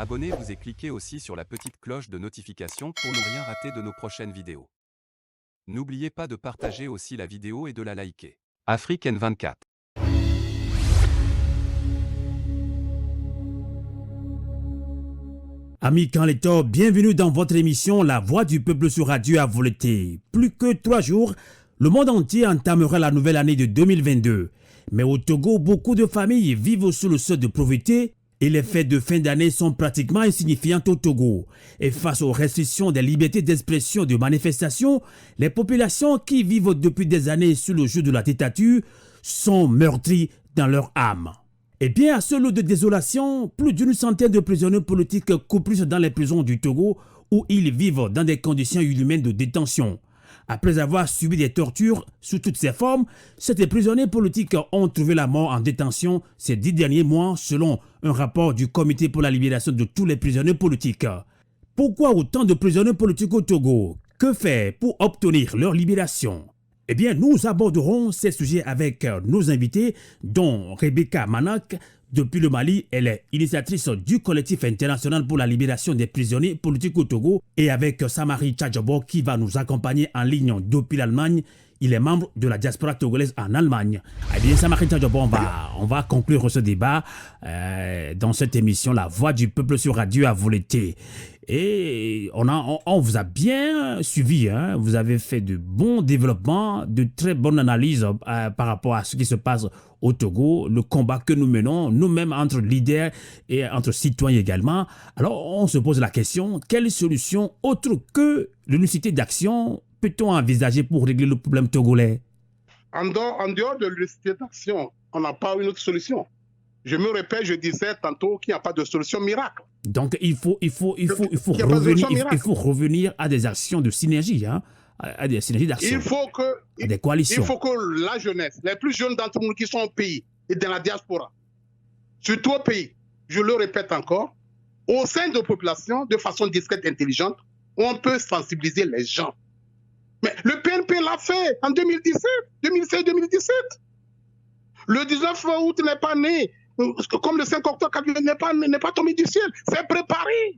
Abonnez-vous et cliquez aussi sur la petite cloche de notification pour ne rien rater de nos prochaines vidéos. N'oubliez pas de partager aussi la vidéo et de la liker. Afrique N24. Amis Canletor, bienvenue dans votre émission La Voix du Peuple sur Radio à volonté. Plus que 3 jours, le monde entier entamera la nouvelle année de 2022. Mais au Togo, beaucoup de familles vivent sous le seuil de pauvreté et les fêtes de fin d'année sont pratiquement insignifiantes au Togo. Et face aux restrictions des libertés d'expression et de manifestation, les populations qui vivent depuis des années sous le joug de la dictature sont meurtries dans leur âme. Eh bien, à ce lot de désolation, plus d'une centaine de prisonniers politiques couplent dans les prisons du Togo où ils vivent dans des conditions inhumaines de détention. Après avoir subi des tortures sous toutes ses formes, ces prisonniers politiques ont trouvé la mort en détention ces 10 derniers mois selon un rapport du Comité pour la libération de tous les prisonniers politiques. Pourquoi autant de prisonniers politiques au Togo? Que faire pour obtenir leur libération? Eh bien, nous aborderons ces sujets avec nos invités, dont Rebecca Manak. Depuis le Mali, elle est initiatrice du collectif international pour la libération des prisonniers politiques au Togo, et avec Samari Tchadjobo qui va nous accompagner en ligne depuis l'Allemagne. Il est membre de la diaspora togolaise en Allemagne. Eh bien, Samari Tchadjobo, on va conclure ce débat dans cette émission La Voix du Peuple sur Radio à volonté. Et on vous a bien suivi, hein? Vous avez fait de bons développements, de très bonnes analyses par rapport à ce qui se passe au Togo, le combat que nous menons, nous-mêmes entre leaders et entre citoyens également. Alors on se pose la question, quelle solution autre que l'unicité d'action peut-on envisager pour régler le problème togolais? En dehors de l'unicité d'action, on n'a pas une autre solution. Je me répète, je disais tantôt qu'il n'y a pas de solution miracle. Donc il faut revenir à des actions de synergie, hein, à des synergies d'action, à des coalitions. Il faut que la jeunesse, les plus jeunes d'entre nous qui sont au pays et dans la diaspora, surtout au pays, je le répète encore, au sein de la population, de façon discrète et intelligente, on peut sensibiliser les gens. Mais le PNP l'a fait en 2016-2017. Le 19 août n'est pas né. Comme le 5 octobre n'est pas tombé du ciel, c'est préparé.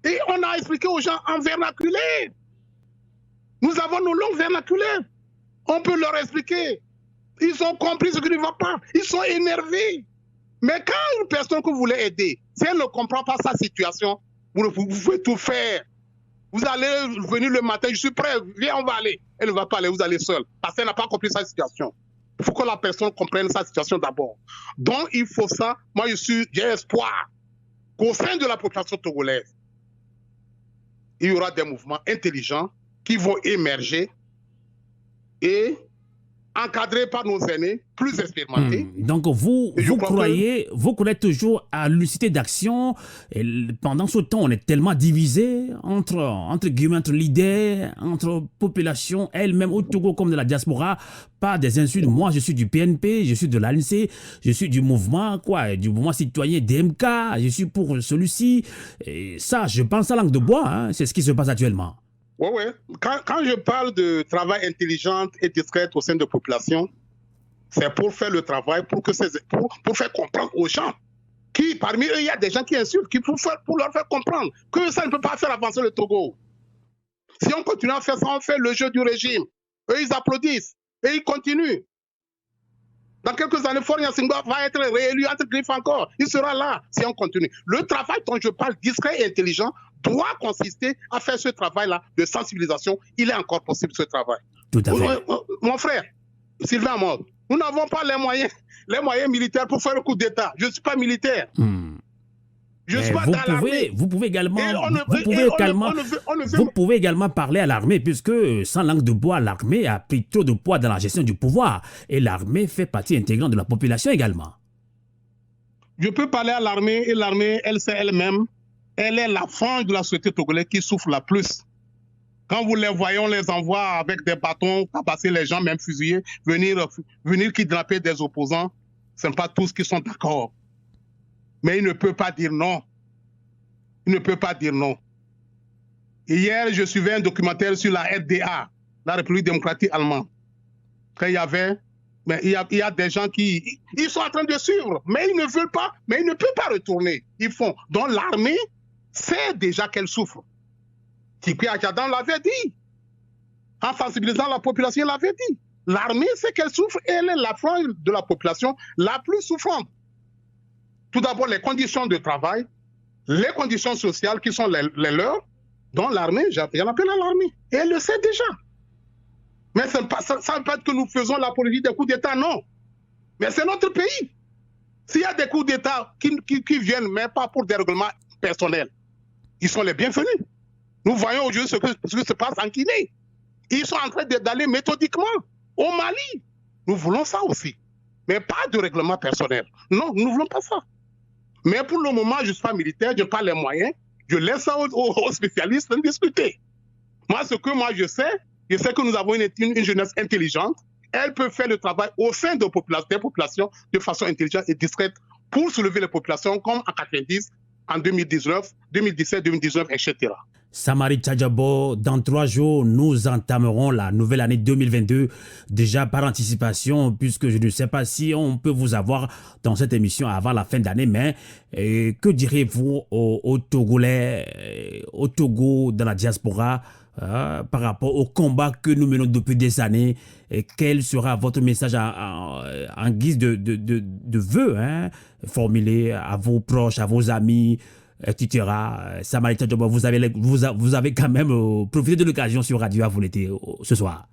Et on a expliqué aux gens en vernaculaire. Nous avons nos langues vernaculaires. On peut leur expliquer. Ils ont compris ce qui ne va pas. Ils sont énervés. Mais quand une personne que vous voulez aider, si elle ne comprend pas sa situation, vous pouvez tout faire. Vous allez venir le matin, je suis prêt, viens, on va aller. Elle ne va pas aller, vous allez seul. Parce qu'elle n'a pas compris sa situation. Il faut que la personne comprenne sa situation d'abord. Donc, il faut ça. Moi, j'ai espoir qu'au sein de la population togolaise, il y aura des mouvements intelligents qui vont émerger et encadrés par nos aînés plus expérimentés. Donc, vous croyez toujours à l'unicité d'action. Et pendant ce temps, on est tellement divisé entre guillemets, entre leaders, entre population elle-même au Togo comme de la diaspora, par des insultes. Moi, je suis du PNP, je suis de l'ANC, je suis du mouvement citoyen DMK, je suis pour celui-ci. Et ça, je pense à langue de bois, hein, c'est ce qui se passe actuellement. Oui. Quand je parle de travail intelligent et discret au sein de la population, c'est pour faire le travail, pour faire comprendre aux gens. Parmi eux, il y a des gens qui insultent, pour leur faire comprendre que ça ne peut pas faire avancer le Togo. Si on continue à faire ça, on fait le jeu du régime. Eux, ils applaudissent et ils continuent. Dans quelques années, Faure Gnassingbé va être réélu entre griffes encore. Il sera là si on continue. Le travail dont je parle, discret et intelligent, doit consister à faire ce travail-là de sensibilisation. Il est encore possible ce travail. Tout à fait. Mon frère, Sylvain Amor, nous n'avons pas les moyens militaires pour faire le coup d'État. Je ne suis pas militaire. Je suis pas dans l'armée. Vous pouvez également parler à l'armée, puisque sans langue de bois, l'armée a pris trop de poids dans la gestion du pouvoir. Et l'armée fait partie intégrante de la population également. Je peux parler à l'armée, et l'armée, elle sait elle-même, elle est la frange de la société togolaise qui souffre la plus. Quand vous les voyez, on les envoie avec des bâtons, tabasser les gens, même fusiller, venir kidnapper des opposants. Ce ne sont pas tous qui sont d'accord. Mais il ne peut pas dire non. Il ne peut pas dire non. Hier, je suivais un documentaire sur la RDA, la République démocratique allemande. Quand il y avait... Mais il y a des gens qui... Ils sont en train de suivre, mais ils ne veulent pas, mais ils ne peuvent pas retourner, ils font. Donc l'armée sait déjà qu'elle souffre. Tikwi Adjadam l'avait dit. En sensibilisant la population, il l'avait dit. L'armée sait qu'elle souffre et elle est la frange de la population la plus souffrante. Tout d'abord, les conditions de travail, les conditions sociales qui sont les leurs, dont l'armée, j'en appelle à l'armée. Et elle le sait déjà. Mais ça ne veut pas être que nous faisons la politique des coups d'État, non. Mais c'est notre pays. S'il y a des coups d'État qui viennent, mais pas pour des règlements personnels, ils sont les bienvenus. Nous voyons aujourd'hui ce qui se passe en Guinée. Ils sont en train d'aller méthodiquement au Mali. Nous voulons ça aussi. Mais pas de règlement personnel. Non, nous ne voulons pas ça. Mais pour le moment, je ne suis pas militaire, je n'ai pas les moyens. Je laisse ça aux spécialistes de discuter. Moi, je sais que nous avons une jeunesse intelligente. Elle peut faire le travail au sein des populations de façon intelligente et discrète pour soulever les populations comme en 90, en 2019, 2017, 2019, etc. Samari Tchadjabo, dans 3 jours, nous entamerons la nouvelle année 2022, déjà par anticipation, puisque je ne sais pas si on peut vous avoir dans cette émission avant la fin d'année, mais que direz-vous aux Togolais, au Togo, dans la diaspora, par rapport au combat que nous menons depuis des années, et quel sera votre message en guise de vœux formulé à vos proches, à vos amis, etc. Samari Tchadjabo, vous avez quand même profité de l'occasion sur Radio Avouleté ce soir.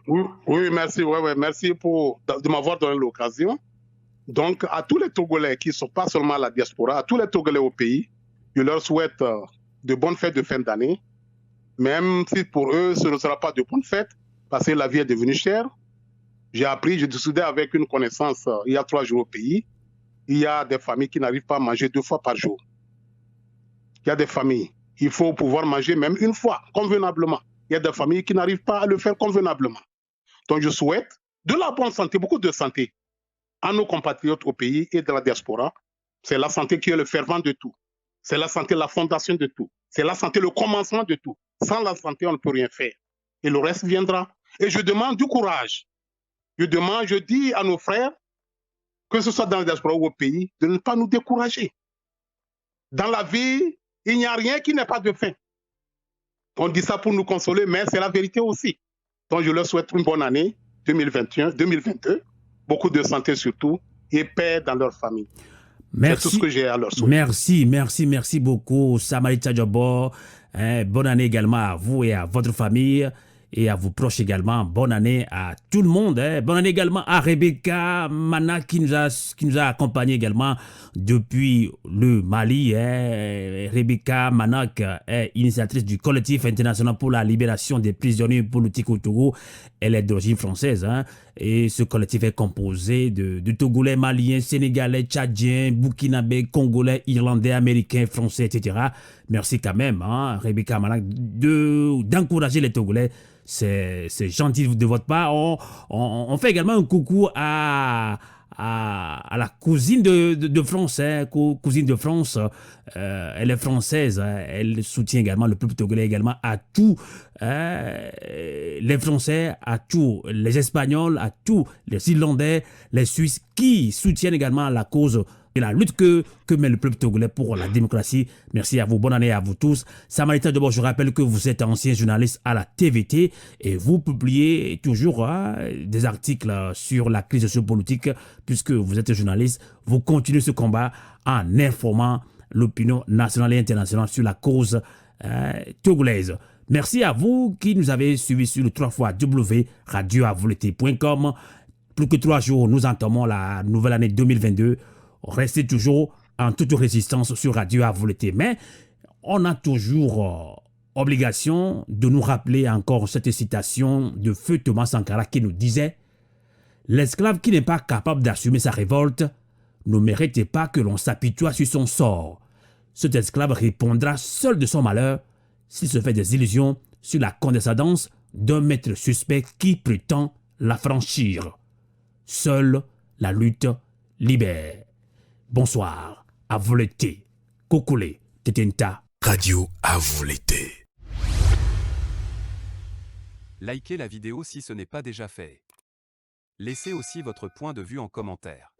Oui, merci. Merci de m'avoir donné l'occasion. Donc, à tous les Togolais qui ne sont pas seulement à la diaspora, à tous les Togolais au pays, je leur souhaite de bonnes fêtes de fin d'année. Même si pour eux, ce ne sera pas de bonnes fêtes, parce que la vie est devenue chère. J'ai discuté avec une connaissance il y a 3 jours au pays. Il y a des familles qui n'arrivent pas à manger 2 fois par jour. Il y a des familles, il faut pouvoir manger même une fois, convenablement. Il y a des familles qui n'arrivent pas à le faire convenablement. Donc je souhaite de la bonne santé, beaucoup de santé à nos compatriotes au pays et dans la diaspora. C'est la santé qui est le fervent de tout. C'est la santé, la fondation de tout. C'est la santé, le commencement de tout. Sans la santé, on ne peut rien faire. Et le reste viendra. Et je demande du courage. Je dis à nos frères, que ce soit dans la diaspora ou au pays, de ne pas nous décourager. Dans la vie, il n'y a rien qui n'est pas de fin. On dit ça pour nous consoler, mais c'est la vérité aussi. Donc je leur souhaite une bonne année 2021, 2022, beaucoup de santé surtout, et paix dans leur famille. Merci. C'est tout ce que j'ai à leur souhaiter. Merci beaucoup, Samari Tchadjabo. Bonne année également à vous et à votre famille. Et à vos proches également, bonne année à tout le monde. Bonne année également à Rebecca Manak qui nous a accompagnés également depuis le Mali. Rebecca Manak est initiatrice du collectif international pour la libération des prisonniers politiques au Togo. Elle est d'origine française. Et ce collectif est composé de Togolais, Maliens, Sénégalais, Tchadiens, Burkinabés, Congolais, Irlandais, Américains, Français, etc. Merci quand même, Rebecca Manak, d'encourager les Togolais. C'est gentil de votre part. On fait également un coucou à la cousine de France. Cousine de France, elle est française. Elle soutient également le peuple togolais, également à tous les Français, à tous les Espagnols, à tous les Irlandais, les Suisses qui soutiennent également la cause et la lutte que met le peuple togolais pour la démocratie. Merci à vous, bonne année à vous tous. Samari Tchadjabo, je rappelle que vous êtes ancien journaliste à la TVT et vous publiez toujours des articles sur la crise sociopolitique puisque vous êtes journaliste. Vous continuez ce combat en informant l'opinion nationale et internationale sur la cause togolaise. Merci à vous qui nous avez suivis sur le 3xw.radioavouleté.com. Plus que 3 jours, nous entamons la nouvelle année 2022. Restez toujours en toute résistance sur Radio Avouleté. Mais on a toujours obligation de nous rappeler encore cette citation de feu Thomas Sankara qui nous disait « L'esclave qui n'est pas capable d'assumer sa révolte ne mérite pas que l'on s'apitoie sur son sort. Cet esclave répondra seul de son malheur s'il se fait des illusions sur la condescendance d'un maître suspect qui prétend la franchir. Seule la lutte libère. » Bonsoir, Avouleté, Kokole, Tetenta. Radio Avouleté. Likez la vidéo si ce n'est pas déjà fait. Laissez aussi votre point de vue en commentaire.